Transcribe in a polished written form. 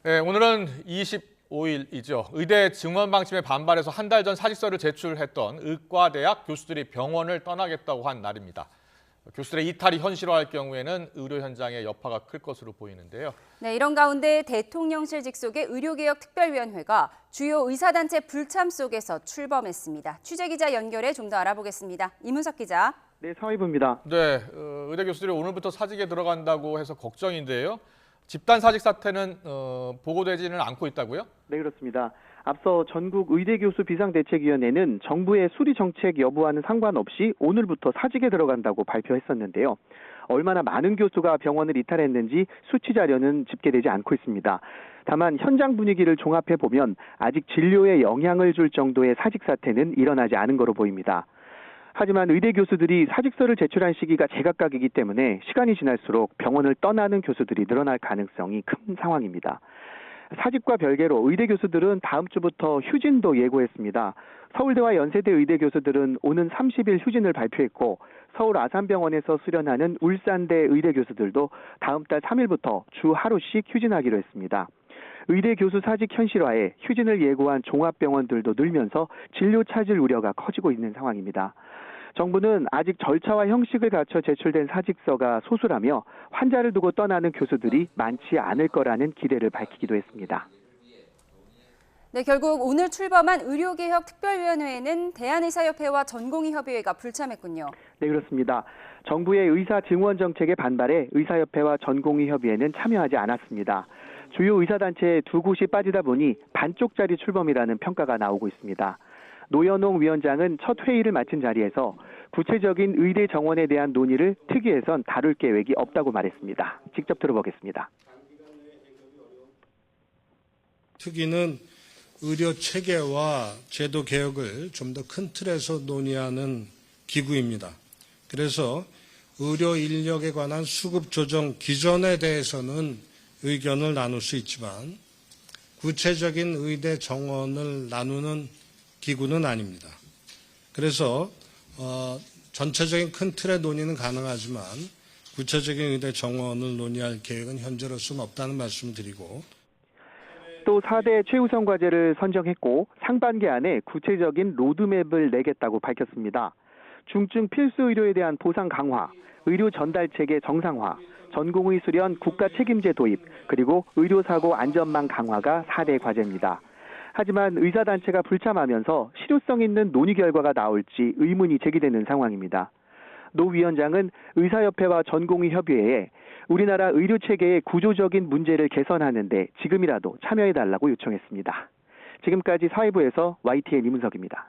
네, 오늘은 25일이죠. 의대 증원 방침에 반발해서 한 달 전 사직서를 제출했던 의과대학 교수들이 병원을 떠나겠다고 한 날입니다. 교수들의 이탈이 현실화할 경우에는 의료 현장의 여파가 클 것으로 보이는데요. 네, 이런 가운데 대통령실 직속의 의료개혁특별위원회가 주요 의사단체 불참 속에서 출범했습니다. 취재기자 연결해 좀 더 알아보겠습니다. 이문석 기자. 네, 서희부입니다. 네, 의대 교수들이 오늘부터 사직에 들어간다고 해서 걱정인데요. 집단 사직 사태는 보고되지는 않고 있다고요? 네, 그렇습니다. 앞서 전국 의대교수 비상대책위원회는 정부의 수리 정책 여부와는 상관없이 오늘부터 사직에 들어간다고 발표했었는데요. 얼마나 많은 교수가 병원을 이탈했는지 수치 자료는 집계되지 않고 있습니다. 다만 현장 분위기를 종합해 보면 아직 진료에 영향을 줄 정도의 사직 사태는 일어나지 않은 것으로 보입니다. 하지만 의대 교수들이 사직서를 제출한 시기가 제각각이기 때문에 시간이 지날수록 병원을 떠나는 교수들이 늘어날 가능성이 큰 상황입니다. 사직과 별개로 의대 교수들은 다음 주부터 휴진도 예고했습니다. 서울대와 연세대 의대 교수들은 오는 30일 휴진을 발표했고 서울 아산병원에서 수련하는 울산대 의대 교수들도 다음 달 3일부터 주 하루씩 휴진하기로 했습니다. 의대 교수 사직 현실화에 휴진을 예고한 종합병원들도 늘면서 진료 차질 우려가 커지고 있는 상황입니다. 정부는 아직 절차와 형식을 갖춰 제출된 사직서가 소수라며 환자를 두고 떠나는 교수들이 많지 않을 거라는 기대를 밝히기도 했습니다. 네, 결국 오늘 출범한 의료개혁특별위원회에는 대한의사협회와 전공의협의회가 불참했군요. 네, 그렇습니다. 정부의 의사 증원 정책에 반발해 의사협회와 전공의협의회는 참여하지 않았습니다. 주요 의사단체 두 곳이 빠지다 보니 반쪽짜리 출범이라는 평가가 나오고 있습니다. 노현홍 위원장은 첫 회의를 마친 자리에서 구체적인 의대 정원에 대한 논의를 특위에선 다룰 계획이 없다고 말했습니다. 직접 들어보겠습니다. 특위는 의료 체계와 제도 개혁을 좀 더 큰 틀에서 논의하는 기구입니다. 그래서 의료 인력에 관한 수급 조정 기전에 대해서는 의견을 나눌 수 있지만 구체적인 의대 정원을 나누는 기구는 아닙니다. 그래서 전체적인 큰 틀의 논의는 가능하지만 구체적인 의대 정원을 논의할 계획은 현재로서는 없다는 말씀을 드리고 또 4대 최우선 과제를 선정했고 상반기 안에 구체적인 로드맵을 내겠다고 밝혔습니다. 중증 필수 의료에 대한 보상 강화, 의료 전달 체계 정상화, 전공의 수련 국가 책임제 도입, 그리고 의료사고 안전망 강화가 4대 과제입니다. 하지만 의사단체가 불참하면서 실효성 있는 논의 결과가 나올지 의문이 제기되는 상황입니다. 노 위원장은 의사협회와 전공의협의회에 우리나라 의료체계의 구조적인 문제를 개선하는 데 지금이라도 참여해달라고 요청했습니다. 지금까지 사회부에서 YTN 이문석입니다.